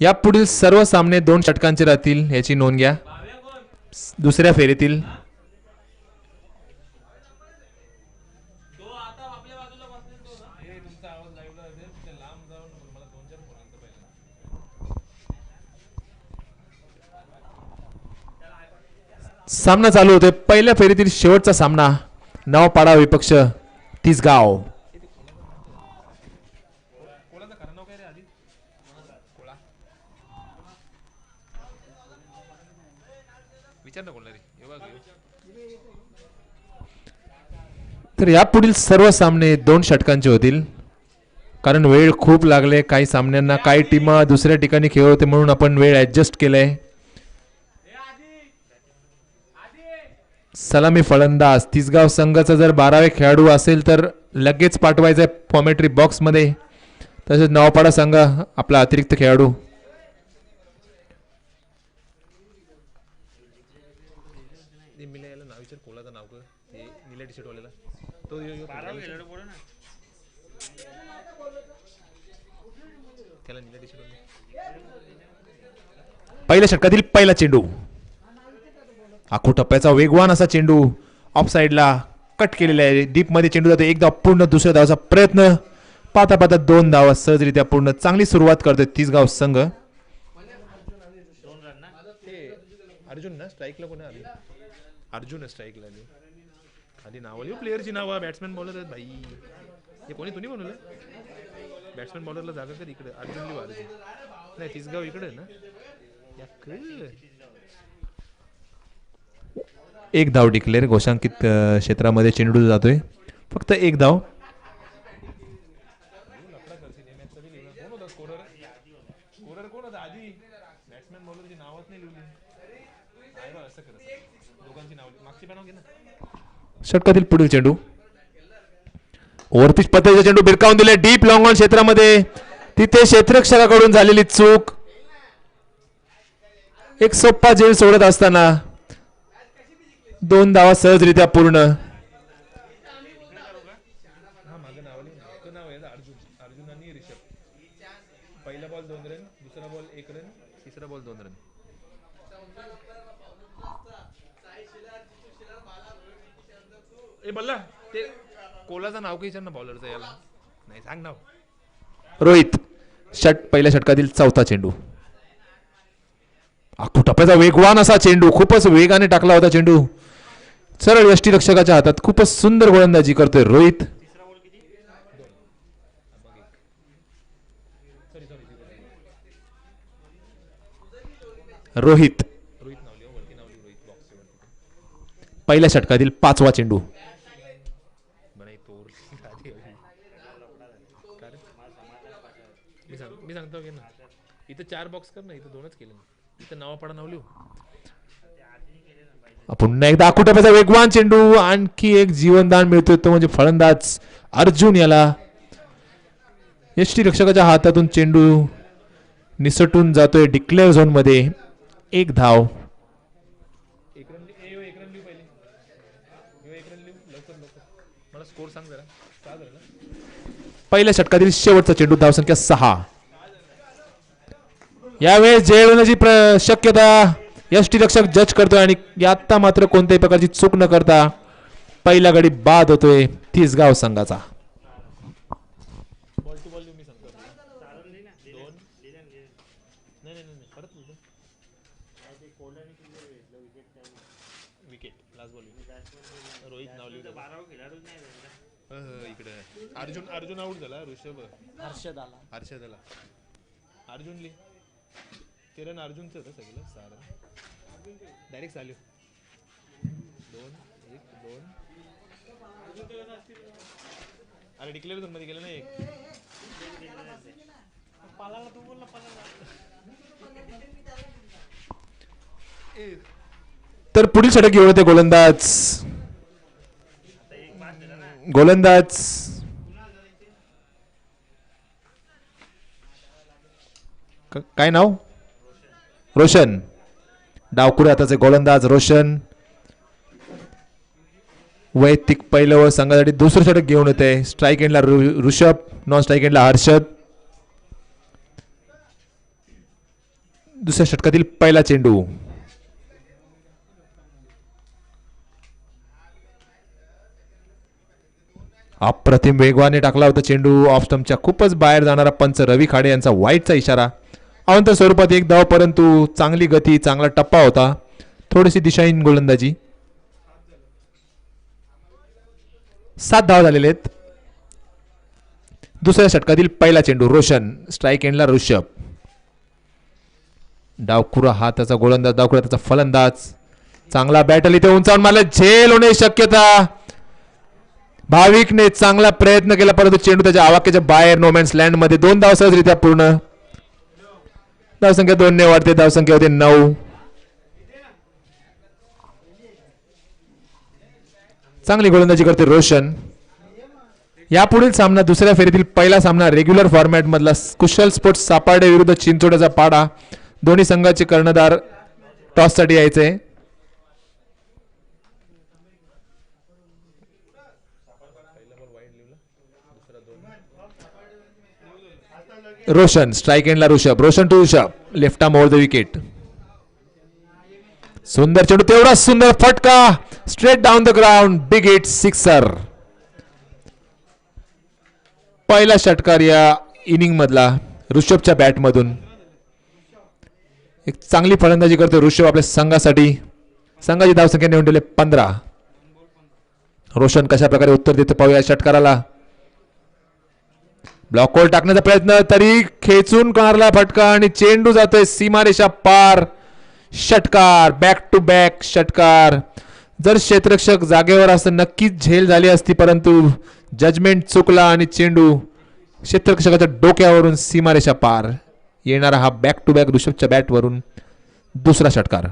यापुढील सर्व सामने 2 षटकांचे राहतील याची नोंद घ्या. दुसऱ्या फेरीतील सामना चालू होतोय. पहिल्या फेरीतील शेवटचा सामना नवापाडा विपक्ष तिसगाव. तर यापुढील सर्व सामने 2 षटकांचे होतील कारण वेळ खूप लागले. काही सामन्यांना काही टीमा दुसऱ्या ठिकाणी खेळ होते म्हणून आपण वेळ ऍडजस्ट केलाय. सलामी फलंदाज तिसगाव संघाचा जर 12वे खेळाडू असेल तर लगेच पाठवायचा आहे फॉर्मेटरी बॉक्स मध्ये. तसेच नवापाडा संघ आपला अतिरिक्त खेळाडू पहिल्या षटकातील पहिला चेंडू आखू टप्प्याचा वेगवान असा चेंडू ऑफ साइडला कट केलेला आहे. डीप मध्ये चेंडू जातो. एकदा पूर्ण दुसऱ्या धावाचा प्रयत्न पाता पाता 2 धावा सहजरित्या पूर्ण. चांगली सुरुवात करतोय तिसगाव संघ. अर्जुन ना स्ट्राईकला कोणी आली? अर्जुन स्ट्राईकला आली. आधी नाव लिहू प्लेयरची नाव बॅट्समॅन बॉलर आहेत भाई. हे कोणी तुम्ही बनवलं? बॅट्समॅन बॉलरला जागा कर इकडे. अर्जुन लिहू. अर्जुन नाही तिसगाव इकडे ना. एक धाव डिक्लेअर. घोषांकित क्षेत्रामध्ये चेंडू जातोय. फक्त एक धाव. षटकातील पुढील चेंडू ओव्हरपिच पद्धतीचा चेंडू भिरकावून दिले डीप लॉंग ऑन क्षेत्रामध्ये. तिथे क्षेत्ररक्षकाकडून झालेली चूक. एक सोप्पा झेल सोडत असताना 2 धावा सहजरित्या पूर्ण. पहिला बॉल 2 रन, दुसरा बॉल 1 रन, तिसरा बॉल 2 रन. ए बल्ला ते कोलाचं नाव काही ना बॉलरचं याला नाही सांग नाव. रोहित. पहिल्या षटकातील चौथा चेंडू आखू टप्प्याचा वेगवान असा चेंडू. खूपच वेगाने टाकला होता चेंडू. सरळ यष्टीरक्षकाच्या हातात. खूपच सुंदर गोलंदाजी करतोय रोहित. रोहित पहिल्या षटकातील 5वा चेंडू. मी सांगतो की ना इथं 4 बॉक्स कर ना. इथं 2च केलं. इथं नवापाडा नाव लिहू. पुन्हा एकदा आखू टप्प्याचा वेगवान चेंडू. आणखी एक जीवनदान मिळतोय तो म्हणजे फलंदाज अर्जुन याला. यष्टीरक्षकाच्या हातातून चेंडू निसटून जातोय डिक्लेअर झोन मध्ये. 1 धाव. पहिल्या षटकातील शेवटचा चेंडू. धावसंख्या 6. यावेळेस जय होण्याची शक्यता यष्टीरक्षक जज करतोय आणि आता मात्र कोणत्याही प्रकारची चूक न करता पहिला गडी बाद होतोय तिसगाव संघाचा. अर्जुन अर्जुन आउट झाला. ऋषभ हर्षद आला. अर्जुन ली किरण अर्जुनच होतं सगळं. सारा डायरेक्ट चालू. 2-1-2. अरे डिक्लेअर झोन मध्ये गेलं ना एक. तर पुढील षटक घेऊन येते गोलंदाज काय नाव? रोशन. डावकुरे हाताचे गोलंदाज रोशन. वैयक्तिक पहिलं व संघासाठी दुसरं षटक घेऊन येते. स्ट्राईक एंडला ऋषभ, नॉन स्ट्राईक एंडला हर्षद. दुसऱ्या षटकातील पहिला चेंडू. अप्रतिम वेगवाने टाकला होता चेंडू. ऑफ स्टंपच्या खूपच बाहेर जाणारा पंच रवी खाडे यांचा वाईटचा इशारा. अवंतर स्वरूपात एक धाव, परंतु चांगली गती, चांगला टप्पा होता. थोडीशी दिशाहीन गोलंदाजी. 7 धाव झालेले आहेत. दुसऱ्या षटकातील पहिला चेंडू. रोशन, स्ट्राईक एंडला ऋषभ. डावखुरा हा त्याचा गोलंदाज, डावखुरा त्याचा फलंदाज. चांगला बॅटल इथे उंचावून मारला. झेल होणे शक्यता. भाविकने चांगला प्रयत्न केला, परंतु चेंडू त्याच्या आवाक्याच्या बाहेर नोमॅन्स लँड मध्ये. 2 धाव सहजरित्या पूर्ण. धावसंख्या 2 ने वाढते. धावसंख्या होते 9. चांगली गोलंदाजी करते रोशन. यापुढील सामना दुसऱ्या फेरीतील पहिला सामना रेग्युलर फॉर्मॅट मधला कुशल स्पोर्ट्स सापाडे विरुद्ध चिंचोड्याचा पाडा. दोन्ही संघाचे कर्णधार टॉस साठी यायचे. रोशन, स्ट्राईक एंडला Rishabh. Roshan to Rishabh, left arm over the wicket. सुंदर चेंडू, तेवढा सुंदर फटका, straight down the ground. Big hit, sixer. पहिला षटकार या इनिंग मधला ऋषभच्या बॅट मधून. एक चांगली फलंदाजी करतो ऋषभ आपल्या संघासाठी. संघाची धावसंख्या नेऊन ठेवले 15. रोशन कशा प्रकारे उत्तर देतो पाहूया षटकाराला. ब्लॉकवर टाकण्याचा प्रयत्न, तरी खेचून करणारा फटका आणि चेंडू जातोय सीमारेषा पार. षटकार, बॅक टू बॅक षटकार. जर क्षेत्ररक्षक जागेवर असतं नक्कीच झेल झाली असती, परंतु जजमेंट चुकला आणि चेंडू क्षेत्ररक्षकाच्या डोक्यावरून सीमारेषा पार. येणारा हा बॅक टू बॅक ऋषभच्या बॅटवरून दुसरा षटकार.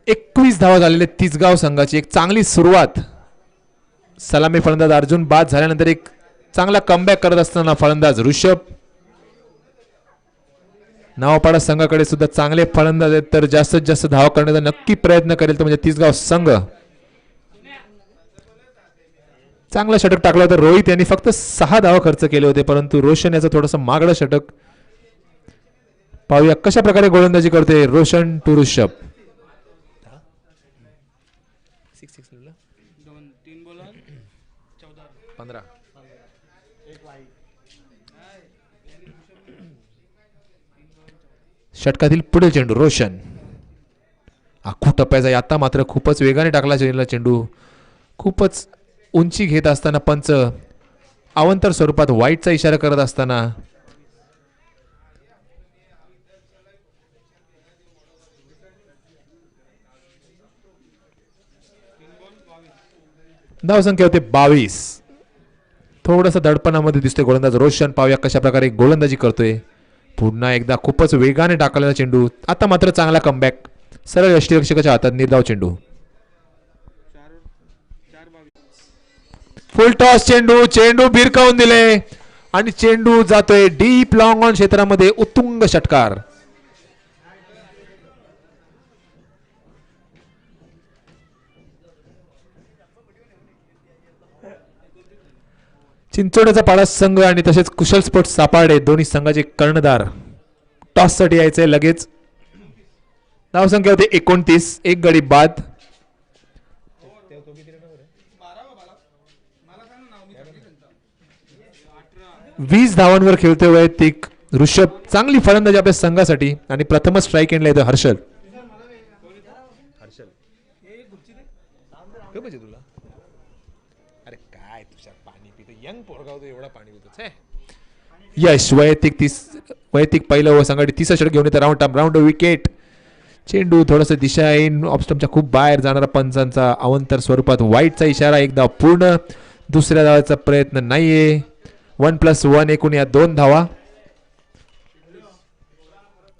एकवीस धावा झालेले तिसगाव संघाची. एक चांगली सुरुवात. सलामी फलंदाज अर्जुन बाद झाल्यानंतर एक चांगला कमबॅक करत असताना फलंदाज ऋषभ. नावापाडा संघाकडे सुद्धा चांगले फलंदाज आहेत, तर जास्तीत जास्त धावा करण्याचा नक्की प्रयत्न करेल तो म्हणजे तिसगाव संघ. चांगला षटक टाकला होता रोहित यांनी. फक्त 6 धावा खर्च केले होते, परंतु रोशन याचं थोडंसं मागडं षटक. पाहूया कशा प्रकारे गोलंदाजी करते रोशन टू ऋषभ. 15. षटकातील पुढील चेंडू. रोशन आखू टप्प्याचा. आता मात्र खूपच वेगाने टाकला चेंडू. खूपच उंची घेत असताना पंच अवंतर स्वरूपात वाईटचा इशारा करत असताना धावसंख्या होते 22. थोडंसं दडपणामध्ये दिसतोय गोलंदाज रोशन. पाहूया कशा प्रकारे गोलंदाजी करतोय. पुन्हा एकदा खूपच वेगाने टाकलेला चेंडू. आता मात्र चांगला कमबॅक. सरळ यष्टीरक्षकाच्या हातात निर्धाव चेंडू. फुल टॉस चेंडू. चेंडू भिरकावून दिले आणि चेंडू जातोय डीप लॉंग ऑन क्षेत्रामध्ये. उत्तुंग षटकार. चिंचोड्याचा पाडा संघ आणि तसेच कुशल स्पोर्ट्स सापाडे दोन्ही संघाचे कर्णधार टॉस साठी यायचे लगेच. धावसंख्या होते 29. एक गडी बाद. 20 धावांवर खेळतोय वैयक्तिक ऋषभ. चांगली फलंदाजी आपल्या संघासाठी आणि प्रथमच स्ट्राईक एंडला येतो हर्षल. यश वैयक्तिक पहिलं व संघाटी तिसरा षटक घेऊन येतं. Round wicket. चेंडू थोडंसं दिशाहीन. ऑफस्टंपच्या खूप बाहेर जाणारा पंचांचा अवंतर स्वरूपात वाईटचा इशारा. एकदा पूर्ण. दुसऱ्या धावाचा प्रयत्न नाहीये. 1+1 एकूण या 2 धावा.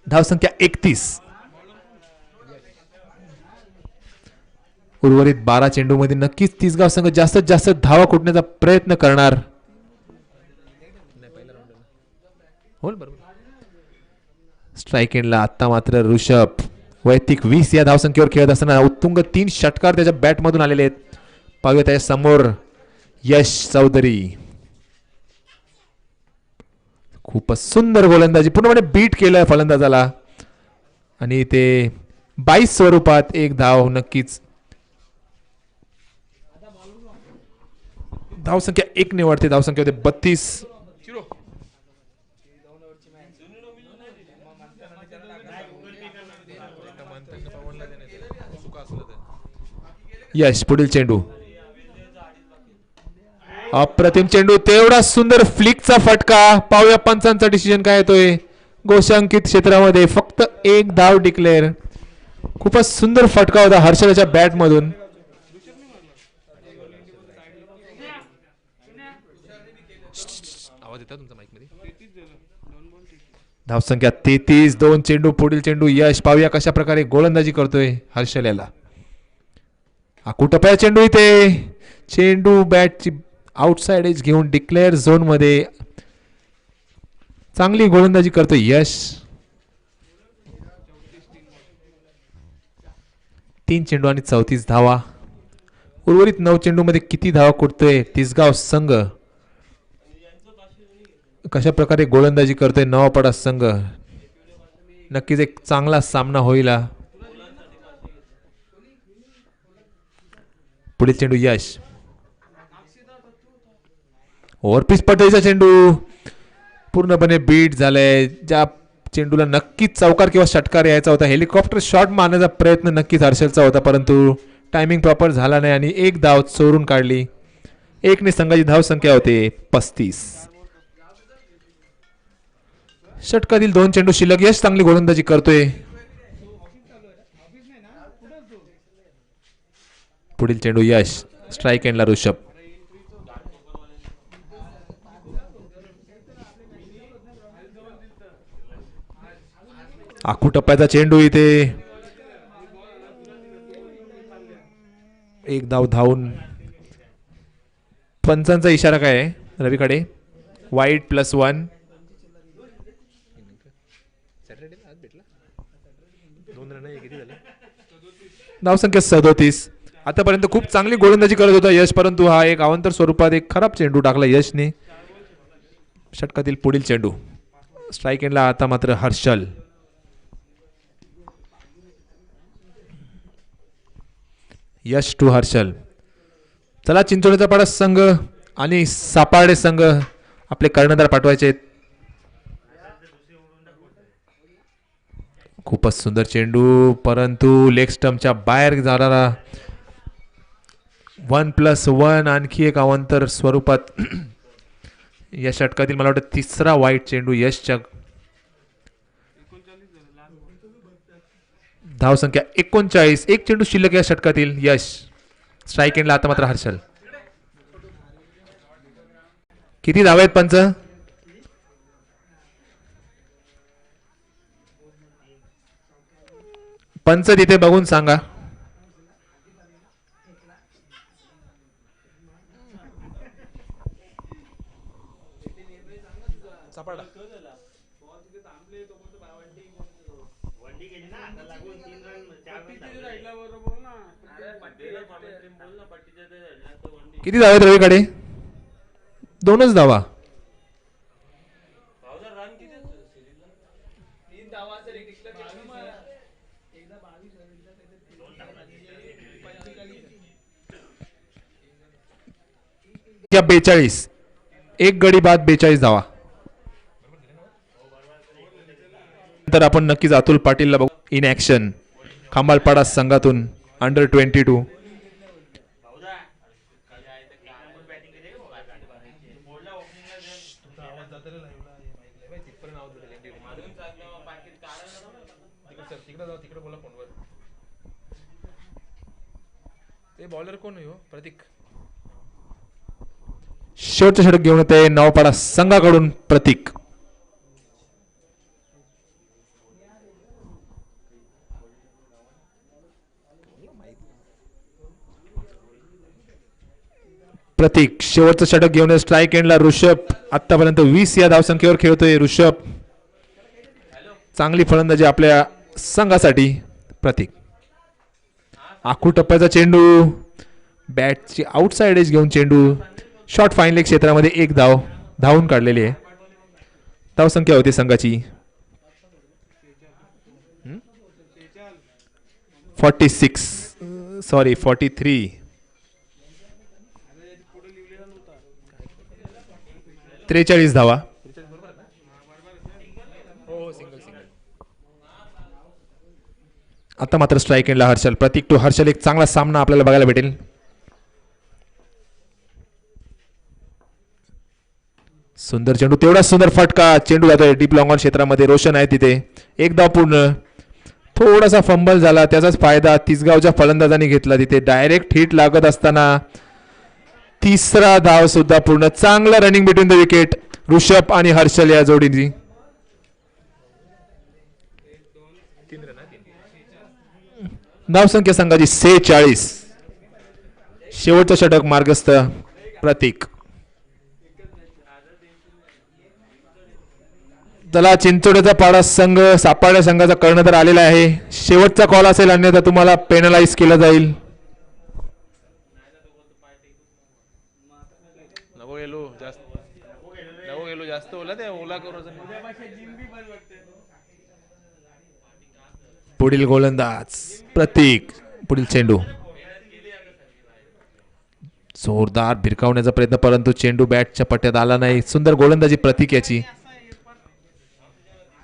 धावसंख्या 31. उर्वरित 12 चेंडू मध्ये नक्कीच तिसगाव संघ जास्तीत जास्त धावा कुटण्याचा प्रयत्न करणार. हो बरोबर. स्ट्राईक एंडला आता मात्र ऋषभ वैयक्तिक 20 या धावसंख्येवर खेळत असताना उत्तुंग 3 षटकार त्याच्या बॅटमधून आलेले आहेत. पाहूया त्याच्या समोर यश चौधरी. खूपच सुंदर गोलंदाजी, पूर्णपणे बीट केलं फलंदाजाला आणि ते 22 स्वरूपात एक धाव. नक्कीच धावसंख्या 1 ने वाढते. धावसंख्या होते 32. यश पुढील चेंडू. अप्रतिम चेंडू, तेवढा सुंदर फ्लिकचा फटका. पाहूया पंचांचा डिसिजन काय येतोय. गोशांकित क्षेत्रामध्ये फक्त एक धाव डिक्लेअर. खूपच सुंदर फटका होता हर्षलच्या बॅट मधून. आवाज येतो तुमचा माईक मध्ये. धावसंख्या 33. 2 चेंडू. पुढील चेंडू यश. पाहूया कशा प्रकारे गोलंदाजी करतोय हर्षल याला. कुठं चेंडू इथे. चेंडू बॅटची आउटसाइड एज घेऊन डिक्लेअर झोन मध्ये चांगली गोलंदाजी करतोय यश. 3 चेंडू आणि 34 धावा. उर्वरित 9 चेंडू मध्ये किती धावा कुठतोय तिसगाव संघ. कशा प्रकारे गोलंदाजी करतोय नवापाडा संघ. नक्कीच एक चांगला सामना होईल. पुढील चेंडू यश. ओव्हरपिच पटेलचा चेंडू पूर्णपणे बीट झालाय. ज्या चेंडूला नक्कीच चौकार किंवा षटकार यायचा होता. हेलिकॉप्टर शॉट मारण्याचा प्रयत्न नक्कीच हर्षलचा होता, परंतु टायमिंग प्रॉपर झाला नाही आणि एक धाव चोरून काढली. 1 ने संघाची धाव संख्या होते 35. षटकातील 2 चेंडू शिल्लक. यश चांगली गोलंदाजी करतोय. पुढील चेंडू यश. स्ट्राईक एंडला ऋषभ. आखू टप्प्याचा चेंडू इथे. एक धाव धावून. पंचांचा इशारा काय आहे रवीकडे. वाईट +1. धावसंख्या 37. आतापर्यंत खूप चांगली गोलंदाजी करत होता यश, परंतु हा एक अवांतर स्वरूपात एक खराब चेंडू टाकला यशने. षटकातील पुढील चेंडू. स्ट्राईक एंडला आता मात्र हर्षल. यश टू हर्षल. चला चिंचोलीचा पाडा संघ आणि सापार्डे संघ आपले कर्णधार पाठवायचे. खूपच सुंदर चेंडू, परंतु लेग स्टंपच्या बाहेर जाणारा. 1+1 आणखी एक अवांतर स्वरूपात. या षटकातील मला वाटतं तिसरा वाईट चेंडू यशच्या. धावसंख्या 39. 1 चेंडू शिल्लक या षटकातील. यश. स्ट्राईक एंडला आता मात्र हर्षल. किती धावा आहेत पंच. पंच तिथे बघून सांगा. किती धावा आहेत रवीकडे. 2च धावा. या 42. एक गडी बाद 42 धावा. तर आपण नक्कीच अतुल पाटीलला बघू इन ऍक्शन. खांबालपाडा संघातून अंडर-22. बॉलर कोण हो प्रतीक. शेवटचं षटक घेऊन येते नवापाडा संघाकडून प्रतीक. प्रतीक शेवटचं षटक घेऊन स्ट्राईक एंडला ऋषभ आतापर्यंत 20 या धावसंख्येवर खेळतोय ऋषभ. चांगली फलंदाजी आपल्या संघासाठी. प्रतीक आखू टप्प्याचा चेंडू बॅटची आउटसाइड एज घेऊन चेंडू शॉर्ट फाईन लेग क्षेत्रामध्ये एक धावून काढलेली आहे. धावसंख्या होती संघाची 43. 43 धावा. आता मात्र स्ट्राईक एंडला हर्षल. प्रतीक टू हर्षल एक चांगला सामना आपल्याला बघायला भेटेल. सुंदर चेंडू तेवढा सुंदर फटका चेंडू जातोय डीप लॉंग ऑन क्षेत्रामध्ये. रोशन आहे तिथे. एक धाव पूर्ण. थोडासा फंबल झाला त्याचाच फायदा तिसगावच्या फलंदाजांनी घेतला. तिथे डायरेक्ट हिट लागत असताना तिसरा धाव सुद्धा पूर्ण. चांगला running between the wicket Rishabh आणि हर्षल या जोडीची. धावसंख्या संघाची 46. शेवटचं षटक मार्गस्थ प्रतीक. चला चिंचोड्याचा पाडा संघ सापाड्या संघाचा कर्णधार आलेला आहे. शेवटचा कॉल असेल अन्यथा तुम्हाला पेनलाइज केलं जाईल. पुढील गोलंदाज प्रतीक. पुढील चेंडू जोरदार भिरकावण्याचा प्रयत्न परंतु चेंडू बॅटच्या पट्ट्यात आला नाही. सुंदर गोलंदाजी प्रतीक याची.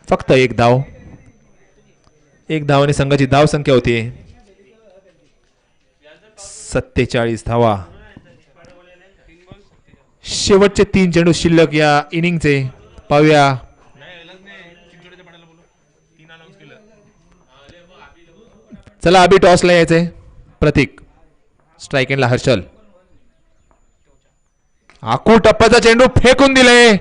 फक्त एक धाव. एक धावाने संघाची धाव संख्या होती 47 धावा. शेवटचे 3 चेंडू शिल्लक या इनिंगचे. पाहूया चला अभि टॉसला यायचंय. प्रतीक स्ट्राईक एंडला हर्षल. आखू टप्प्याचा चेंडू फेकून दिले.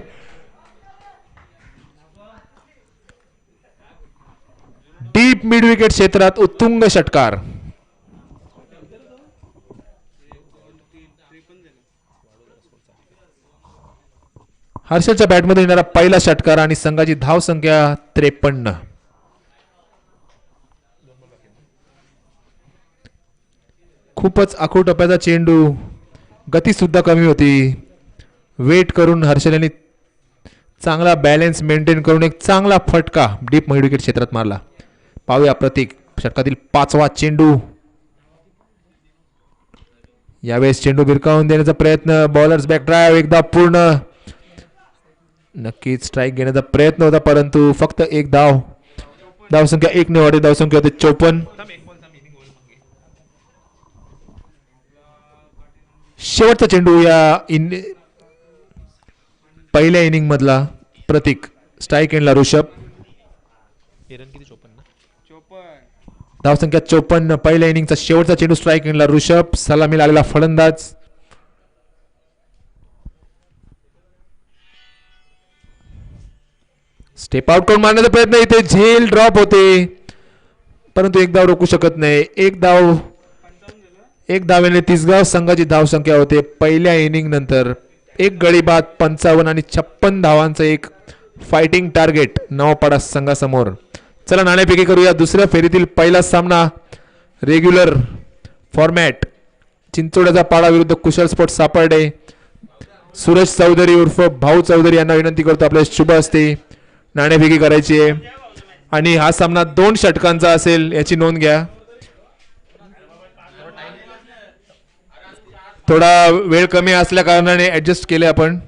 डीप मिड विकेट क्षेत्रात उत्तुंग षटकार. हर्षलच्या बॅटमध्ये येणारा पहिला षटकार आणि संघाची धाव संख्या 53. खूपच आखू टप्प्याचा चेंडू. गती सुद्धा कमी होती. वेट करून हर्षल यांनी चांगला बॅलन्स मेंटेन करून एक चांगला फटका डीप मिड विकेट क्षेत्रात मारला. पाहूया प्रतीक षटकातील 5वा चेंडू. यावेळेस चेंडू भिरकावून देण्याचा प्रयत्न. बॉलर्स बॅक ड्राईव्ह एकदा पूर्ण. नक्कीच स्ट्राईक घेण्याचा प्रयत्न होता परंतु फक्त एक धाव. धावसंख्या 1 ने वाढली. धावसंख्या होती 54. शेवटचा चेंडू या पहिल्या इनिंग मधला. प्रतीक स्ट्राईक एंडला ऋषभ. धावसंख्या 54. पहिल्या इनिंगचा शेवटचा चेंडू स्ट्राईक एंडला ऋषभ. सलामीला आलेला फलंदाज. स्टेप आउट करून मारण्याचा प्रयत्न. इथे झेल ड्रॉप होते परंतु एक धाव रोखू शकत नाही. एक धावेने तिसगाव संघाची धाव संख्या होते. पहिल्या इनिंग नंतर एक गडी बाद 55 आणि 56 धावांचं एक फायटिंग टार्गेट नवापाडा संघासमोर. चला नाणेफेकी करूया. दुसऱ्या फेरीतील पहिला सामना रेग्युलर फॉर्मॅट. चिंचोड्याचा पाडा विरुद्ध कुशल स्पोर्ट्स सापर्डे. सूरज चौधरी उर्फ भाऊ चौधरी यांना विनंती करतो आपल्या शुभ हस्ते नाणेफेकी करायची आहे आणि हा सामना 2 षटकांचा असेल याची नोंद घ्या. थोडा वेळ कमी असल्या कारणाने ऍडजस्ट केले आपण.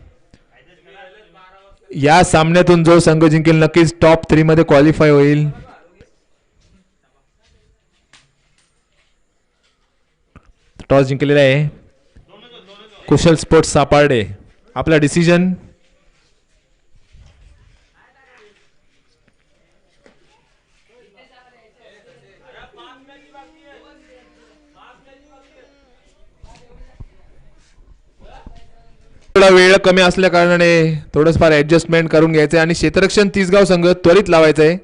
या सामन्यातून जो संघ जिंकेल नक्कीच टॉप 3 मध्ये क्वालिफाय होईल. टॉस जिंकलेला आहे कुशल स्पोर्ट्स सापार्डे. आपला डिसिजन थोडा वेळ कमी असल्या कारणाने थोडंच फार ऍडजस्टमेंट करून घ्यायचंय आणि क्षेत्ररक्षण तिसगाव संघ त्वरित लावायचंय.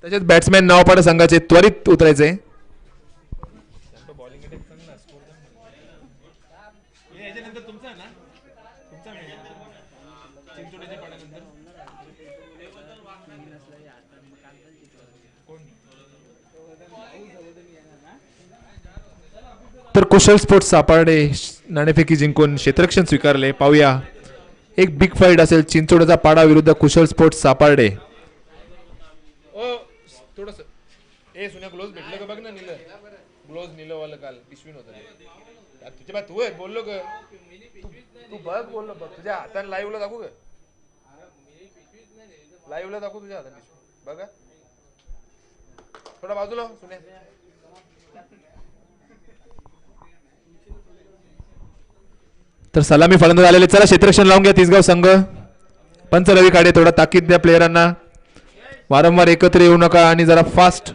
तसेच बॅट्समॅन नावपाडा संघाचे त्वरित उतरायचे. तर कुशल स्पोर्ट्स सापार्डे नाणेफेकी जिंकून क्षेत्ररक्षण स्वीकारले. पाहूया एक बिग फाईट असेल चिंचोडचा पाडा विरुद्ध कुशल स्पोर्ट्स सापार्डे. थोडस ए सुन्या ग्लोव्ज भेटलं का बघ ना. नीलं ग्लोव्ज नीलं वाला काल पिशवीन होतं तुझ्या बा. तू आहे बोललो ग. तू बघ बोललो बघ तुझ्या हाताने लाईव्हला दाखवू ग. लाईव्हला दाखवू तुझ्या हाताने पिशवी बघा. थोडा बाजूला सुन्या. तर सलामी फलंदाज आलेले. चला क्षेत्ररक्षण लावून घ्या तिसगाव संघ. पंच रवी काढे थोडा ताकीद द्या प्लेयरांना. वारंवार एकत्र येऊ नका आणि जरा फास्ट.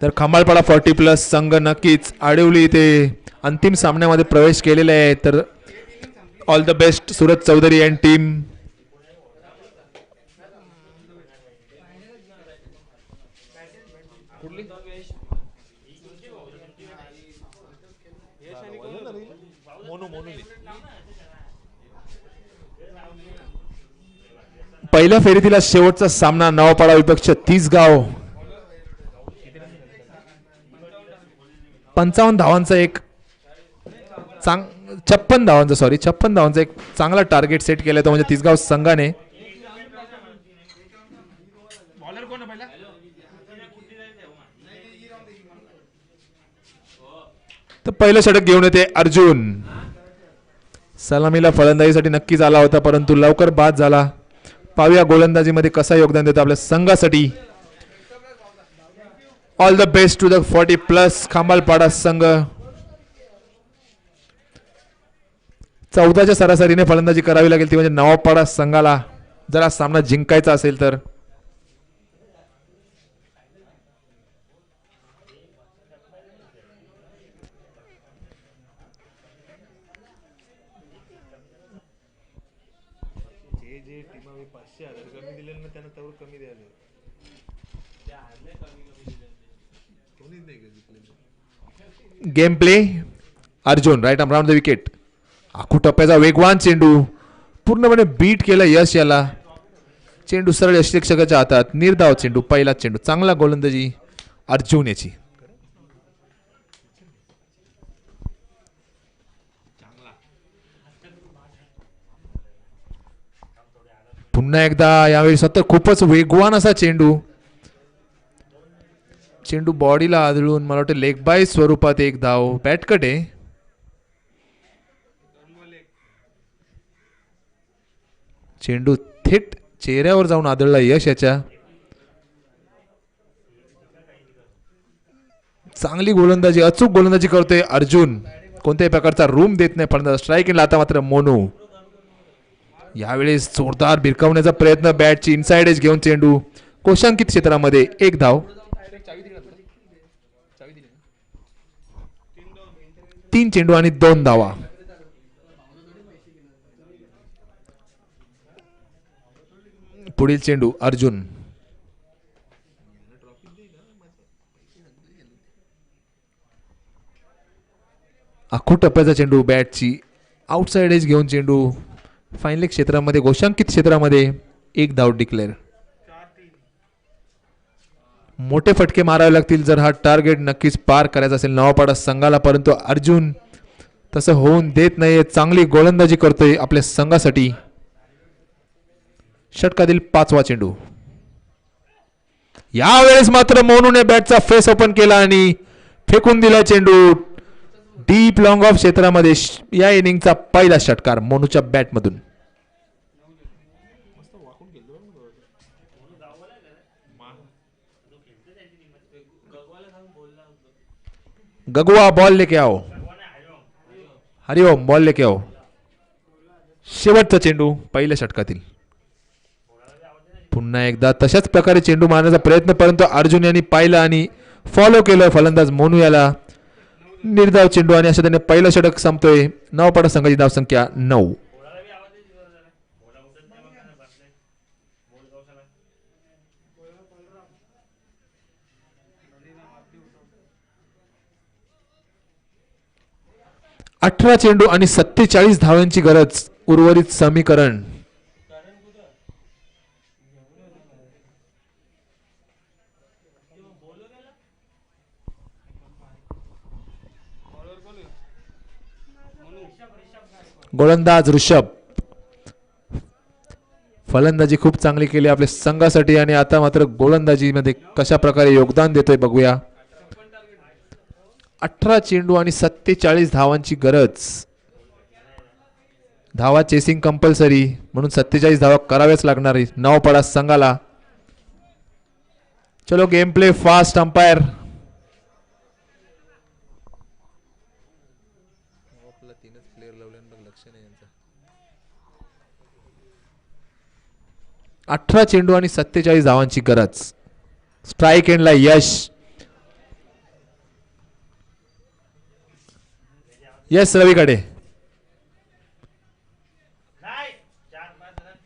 तर खंबाळपाडा 40+ संघ नक्कीच आडिवली ते अंतिम सामन्यामध्ये प्रवेश केलेला आहे. तर all the best Suraj Chaudhari and team. पहिल्या फेरीतील शेवटचा सामना नवापाडा विपक्ष तिसगाव. 55 धावांचा एक 56 धावांचा एक चांगला टार्गेट सेट केला तो म्हणजे तिसगाव संघाने. तर पहिलं षटक घेऊन येते अर्जुन. सलामीला फलंदाजीसाठी नक्कीच आला होता परंतु लवकर बाद झाला. पाहूया गोलंदाजीमध्ये कसा योगदान देतो आपल्या संघासाठी. All the best to the 40+ Khambalpada संघ. 14च्या सरासरीने फलंदाजी करावी लागेल ती म्हणजे नवापाडा संघाला जर हा सामना जिंकायचा असेल तर. Game play. Arjun right arm round the wicket. आखू टप्प्याचा वेगवान चेंडू पूर्णपणे बीट केला यश याला. चेंडू सरळ यष्टीरक्षकाच्या हातात. निर्धाव चेंडू. पहिला चेंडू. चांगला गोलंदाजी अर्जुन याची. पुन्हा एकदा यावेळी सतत खूपच वेगवान असा चेंडू. चेंडू बॉडीला आदळून मला वाटतं लेग बाय स्वरूपात एक धाव. बॅटकट आहे. चेंडू थेट चेहऱ्यावर जाऊन आदळला यश याच्या. चांगली गोलंदाजी अचूक गोलंदाजी करतोय अर्जुन. कोणत्याही प्रकारचा रूम देत नाही फलंदाज. स्ट्राईक एंडला आता मात्र मोनू. यावेळेस जोरदार भिरकावण्याचा प्रयत्न. बॅटची इनसाइड एज घेऊन चेंडू कोशांकित क्षेत्रामध्ये एक धाव. 3 चेंडू आणि 2 धावा. पुढील चेंडू अर्जुन. आखू टप्प्याचा चेंडू. बॅटची आउटसाइड एज घेऊन चेंडू फायनल क्षेत्रामध्ये घोषांकित क्षेत्रामध्ये एक धाव डिक्लेअर. मोठे फटके मारावे लागतील जर हा टार्गेट नक्कीच पार करायचा असेल नवापाडा संघाला. परंतु अर्जुन तसं होऊन देत नाही. चांगली गोलंदाजी करतोय आपल्या संघासाठी. षटकातील 5वा चेंडू. यावेळेस मात्र मोनूने बॅटचा फेस ओपन केला आणि फेकून दिला चेंडू डीप लॉंग ऑफ क्षेत्रामध्ये. या इनिंगचा पहिला षटकार मोनूच्या बॅटमधून. गगवा बॉल लेके आओ. हरिओम बॉल लेके आओ. शेवटचा चेंडू पहिल्या षटकातील. पुन्हा एकदा तशाच प्रकारे चेंडू मारण्याचा प्रयत्न परंतु अर्जुन यांनी पाहिलं आणि फॉलो केलं फलंदाज मोनू याला. निर्धाव चेंडू आणि अशा त्याने पहिलं षटक संपतोय. नवपाडा संघाची धावसंख्या 9. अठरा चेंडू आणि 47 धावांची गरज. उर्वरित समीकरण गोलंदाज ऋषभ फलंदाजी खूप चांगली केली आपल्या संघासाठी आणि आता मात्र गोलंदाजीमध्ये कशा प्रकारे योगदान देतोय बघूया. 18 चेंडू आणि 47 धावांची गरज. धावा चेसिंग कंपल्सरी म्हणून 47 धावा कराव्याच लागणार आहे नवपाडा संघाला. चलो गेम प्ले फास्ट. अंपायर 18 चेंडू आणि 47 धावांची गरज. स्ट्राईक एंडला यश. यस रवीकडे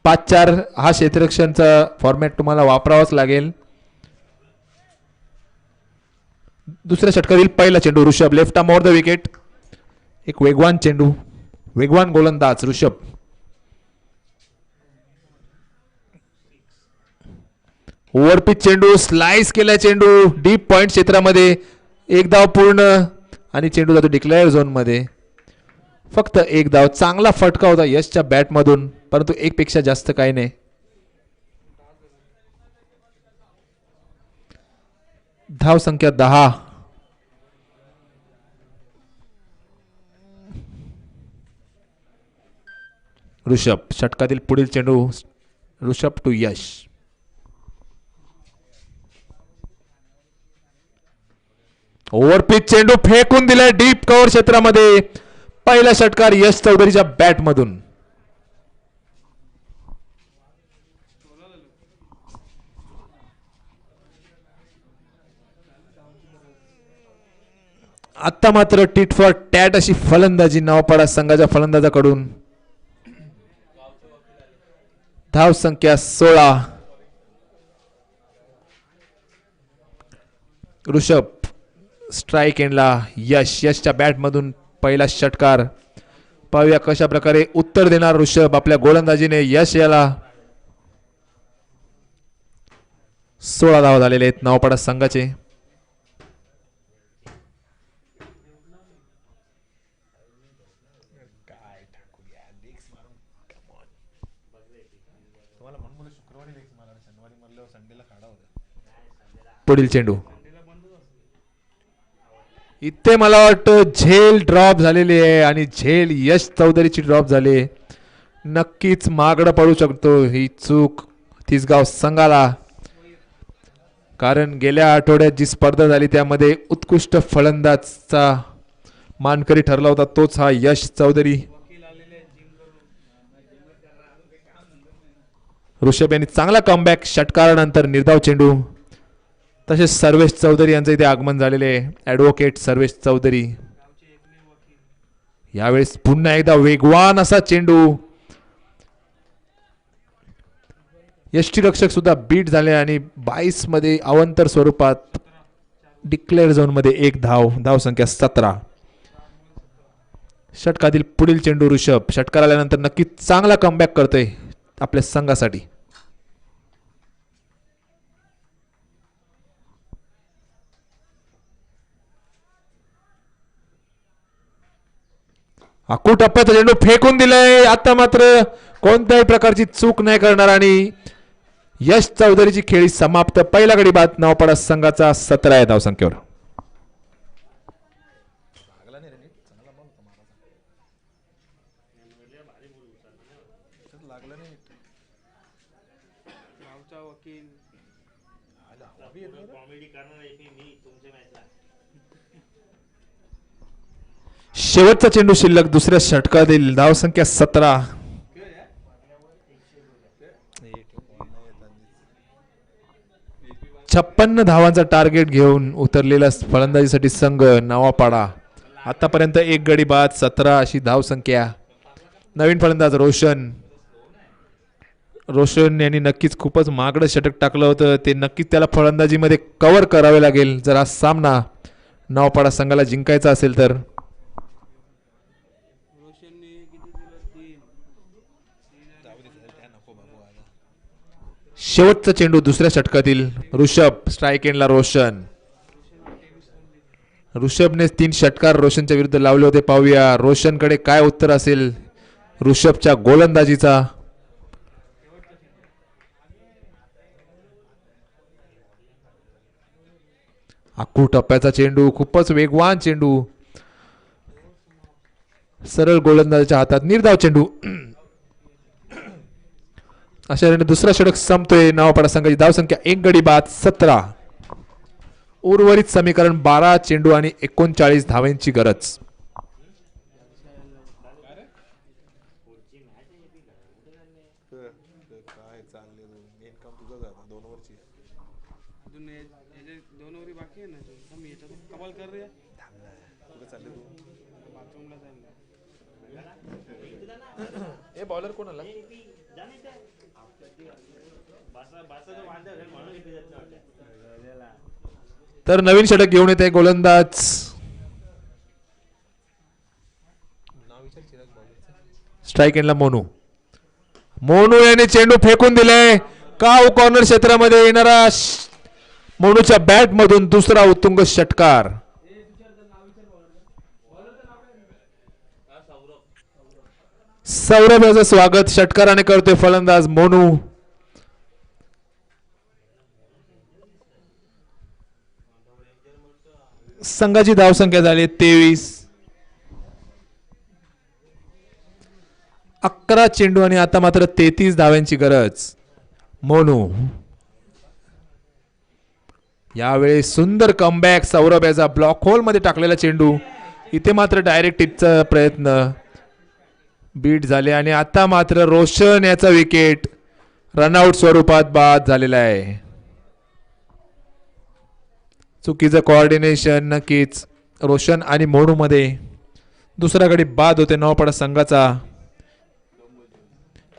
5-4 हा क्षेत्ररक्षणचा फॉर्मॅट तुम्हाला वापरावाच लागेल. दुसऱ्या षटकातील पहिला चेंडू Rishabh left arm over the wicket. एक वेगवान चेंडू. वेगवान गोलंदाज ऋषभ. ओव्हरपिच चेंडू. स्लाइस केला चेंडू डीप पॉइंट क्षेत्रामध्ये. एक धाव पूर्ण आणि चेंडू जातो डिक्लेअर झोन मध्ये. फक्त एक धाव. चांगला फटका होता यशच्या बॅट मधून परंतु एक पेक्षा जास्त काही नाही. धाव संख्या 10. ऋषभ षटकातील पुढील चेंडू ऋषभ टू यश. ओव्हरपिच चेंडू फेकून दिलाय डीप कव्हर क्षेत्रामध्ये. पहिला षटकार यश चौधरीच्या बॅट मधून. आता मात्र टिट फॉर टॅट अशी फलंदाजी नवपाडा संघाच्या फलंदाजाकडून. धाव संख्या 16. ऋषभ स्ट्राईक एंडला यश. यशच्या बॅट मधून पहिला षटकार. पाहूया कशा प्रकारे उत्तर देणार ऋषभ आपल्या गोलंदाजीने. यश याला 16 धावा झालेले आहेत नवपाडा संघाचे. पुढील चेंडू. इथे मला वाटतं झेल ड्रॉप झालेली आहे आणि झेल यश चौधरीची ड्रॉप झाली. नक्कीच मागडं पडू शकतो ही चूक तिसगाव संघाला. कारण गेल्या आठवड्यात जी स्पर्धा झाली त्यामध्ये उत्कृष्ट फलंदाजचा मानकरी ठरला होता तोच हा यश चौधरी. ऋषभ यांनी चांगला कमबॅक. षटकारानंतर निर्धाव चेंडू. तसेच सर्वेश चौधरी यांचं इथे आगमन झालेले आहे. ॲडव्होकेट सर्वेश चौधरी. यावेळेस पुन्हा एकदा वेगवान असा चेंडू. यष्टीरक्षक सुद्धा बीट झाले आणि 22 मध्ये अवंतर स्वरूपात डिक्लेअर झोन मध्ये एक धाव. धाव संख्या 17. षटकातील पुढील चेंडू ऋषभ. षटकार आल्यानंतर नक्कीच चांगला कमबॅक करतोय आपल्या संघासाठी. अकू टप्प्याचा चेंडू फेकून दिलाय. आता मात्र कोणत्याही प्रकारची चूक नाही करणार आणि यश चौधरीची खेळी समाप्त. पहिला गडी बाद नवपाडा संघाचा 17 धाव संख्येवर. शेवटचा चेंडू शिल्लक दुसऱ्या षटकातील. धाव संख्या 17. छप्पन्न धावांचा टार्गेट घेऊन उतरलेला फलंदाजीसाठी संघ नवापाडा. आतापर्यंत एक गडी बाद 17 अशी धाव संख्या. नवीन फलंदाज रोशन यांनी नक्कीच खूपच महागडं षटक टाकलं होतं. ते नक्कीच त्याला फलंदाजीमध्ये कव्हर करावे लागेल जर हा सामना नावपाडा संघाला जिंकायचा असेल तर. शेवटचा चेंडू दुसऱ्या षटकातील. ऋषभ स्ट्राईक एंडला. ऋषभने 3 षटकार रोशनच्या विरुद्ध लावले होते. पाहूया रोशनकडे काय उत्तर असेल ऋषभच्या गोलंदाजीचा. आखू टप्प्याचा चेंडू, खूपच वेगवान चेंडू, सरळ गोलंदाजाच्या हातात. निर्धाव चेंडू. अशा रीतीने दुसरा षटक संपतोय. नावपाडा संघाची धावसंख्या 1 गडी बाद 17. उर्वरित समीकरण 12 चेंडू आणि 39 धावांची गरज. बॉलर कोण आला? तर नवीन षटक घेऊन येते गोलंदाज. स्ट्राईक एंडला मोनू याने चेंडू फेकून दिले. काव कॉर्नर क्षेत्रामध्ये येणारा मोनूच्या बॅट मधून दुसरा उत्तुंग षटकार. सौरभ याचं स्वागत षटकाराने करतोय फलंदाज मोनू. संघाची धावसंख्या झाली 23. 11 चेंडू आणि आता मात्र 33 धावांची गरज. मोनू यावेळी सुंदर कमबॅक. सौरभ याचा ब्लॉक होल मध्ये टाकलेला चेंडू. इथे मात्र डायरेक्ट हिटचा प्रयत्न बीट झाले आणि आता मात्र रोशन याचा विकेट रनआउट स्वरूपात बाद झालेला आहे. चुकीचं कोऑर्डिनेशन नक्कीच रोशन आणि मोनू मध्ये. दुसरा गडी बाद होते नावपाडा संघाचा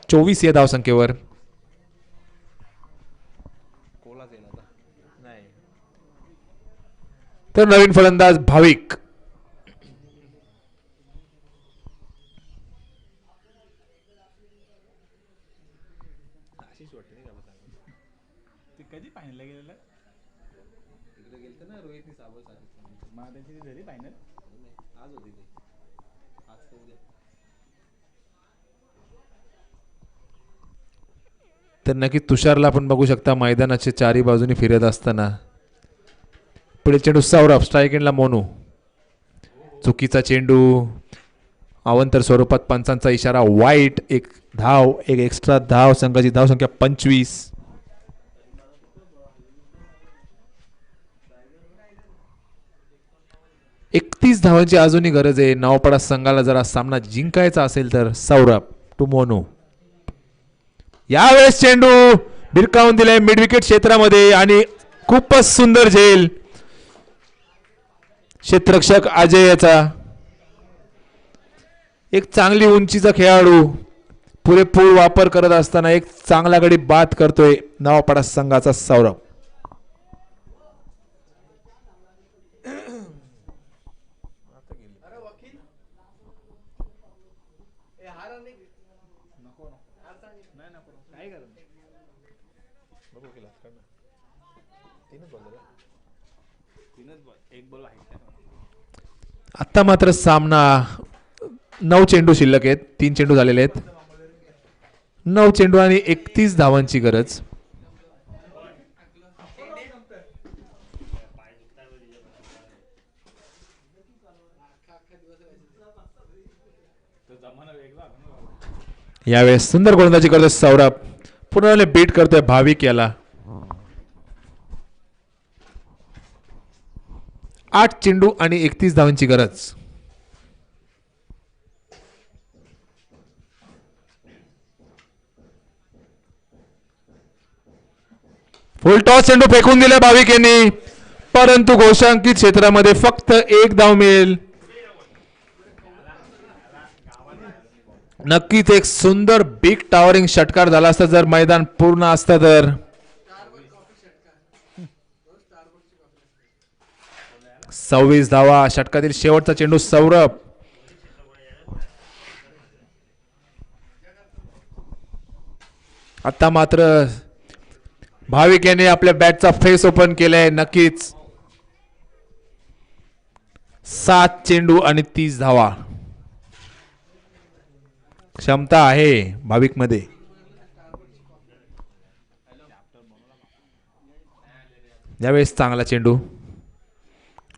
24 या धावसंख्येवर. तर नवीन फलंदाज भाविक. तर नक्की तुषारला आपण बघू शकता मैदानाच्या चारी बाजूनी फिरत असताना. पुढे चेंडू सौरभ स्ट्राईक एंडला मोनू. चुकीचा चेंडू. अवंतर स्वरूपात पंचांचा इशारा. वाईट. एक धाव, एक एक्स्ट्रा धाव. संघाची धावसंख्या 25. एकतीस धावांची अजूनही गरज आहे नावपाडा संघाला जर सामना जिंकायचा असेल तर. सौरभ टू मोनू. यावेळेस चेंडू भिरकावून दिलाय मिड विकेट क्षेत्रामध्ये आणि खूपच सुंदर झेल क्षेत्ररक्षक अजय याचा. एक चांगली उंचीचा खेळाडू पुरेपूर वापर करत असताना एक चांगला गडी बाद करतोय नावपाडा संघाचा सौरभ. आता मात्र सामना 9 चेंडू शिल्लक आहेत. 3 चेंडू झालेले आहेत. 9 चेंडू आणि 31 धावांची गरज. यावेळेस सुंदर गोलंदाजी करतोय सौरभ. पूर्ण बीट करतोय भाविक याला. 8 चेंडू आणि 31 धावांची गरज. फुल टॉस चेंडू फेकून दिला भाविक यांनी, परंतु घोषांकित क्षेत्रामध्ये फक्त 1 धाव मिळेल. नक्कीच एक सुंदर बिग टॉवरिंग षटकार झाला असता जर मैदान पूर्ण असतं तर. 26 धावा. षटकातील शेवटचा चेंडू सौरभ. आता मात्र भाविक याने आपल्या बॅटचा फेस ओपन केलाय. नक्कीच 7 चेंडू आणि 30 धावा क्षमता आहे भाविक मध्ये. यावेळेस चांगला चेंडू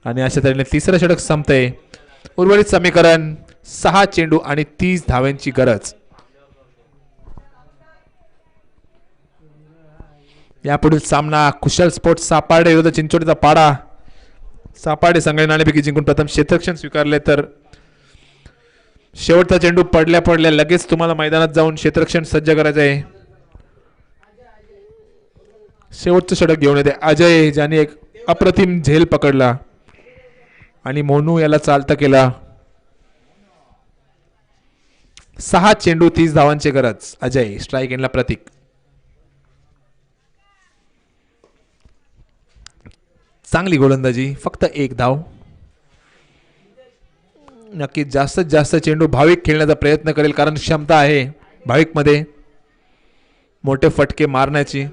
आणि अशा तऱ्हेने तिसरं षटक संपतंय. उर्वरित समीकरण 6 चेंडू आणि 30 धाव्यांची गरज. यापुढील सामना कुशल स्पोर्ट्स सापाडे विरुद्ध चिंचोडीचा पाडा. सापाडे संघाने नाणेफेकी जिंकून प्रथम क्षेत्ररक्षण स्वीकारले तर शेवटचा चेंडू पडल्या पडल्या लगेच तुम्हाला मैदानात जाऊन क्षेत्ररक्षण सज्ज करायचं आहे. शेवटचं षटक घेऊन येते अजय, ज्याने एक अप्रतिम झेल पकडला आणि मोनू याला चालता केला. 6 चेंडू 30 धावांची गरज. अजय स्ट्राईक एंडला प्रतीक. चांगली गोलंदाजी. फक्त 1 धाव. नक्कीच जास्तीत जास्त चेंडू भाविक खेळण्याचा प्रयत्न करेल कारण क्षमता आहे भाविक मध्ये मोठे फटके मारण्याची.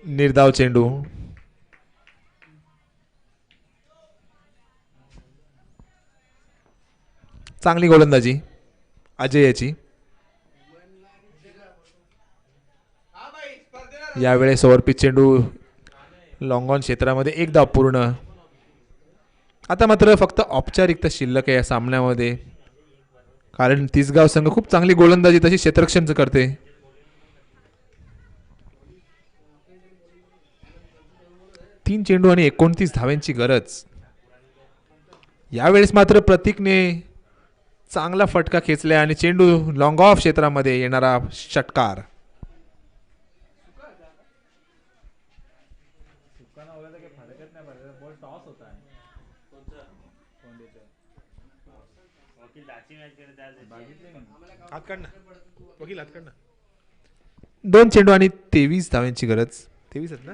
निर्धाव चेंडू. चांगली गोलंदाजी अजय याची. यावेळेस ओव्हरपिच चेंडू लॉंग ऑन क्षेत्रामध्ये 1 धाव पूर्ण. आता मात्र फक्त औपचारिकता शिल्लक आहे या सामन्यामध्ये कारण तिसगाव संघ खूप चांगली गोलंदाजी तशी क्षेत्ररक्षण करते. तीन चेंडू आणि 29 धाव्यांची गरज. यावेळेस मात्र प्रतीकने चांगला फटका खेचला आणि चेंडू लॉंग ऑफ क्षेत्रामध्ये येणारा षटकार. दोन चेंडू आणि 23 धाव्यांची गरज. 23 आहेत ना.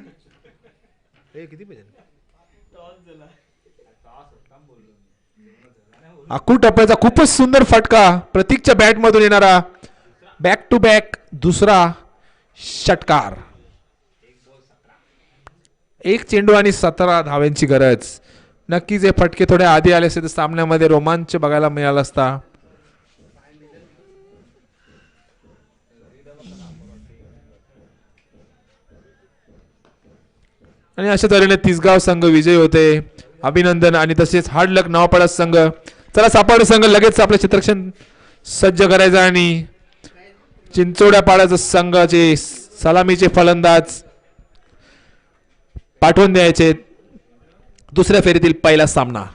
किती पाहिजे. आखू टप्प्याचा खूपच सुंदर फटका प्रतीकच्या बॅट मधून येणारा बॅक टू बॅक दुसरा षटकार. 1 चेंडू आणि 17 धाव्यांची गरज. नक्कीच हे फटके थोडे आधी आले असते तर सामन्यामध्ये रोमांच बघायला मिळाला असता. आणि अशा तऱ्हेने तिसगाव संघ विजयी होते. अभिनंदन. आणि तसेच हार्ड लक नावापाडा संघ. चला सापाडे संघ लगेच आपले क्षेत्ररक्षण सज्ज करायचं आणि चिंचोड्या पाड्याचा संघाचे सलामीचे फलंदाज पाठवून द्यायचे. दुसऱ्या फेरीतील पहिला सामना.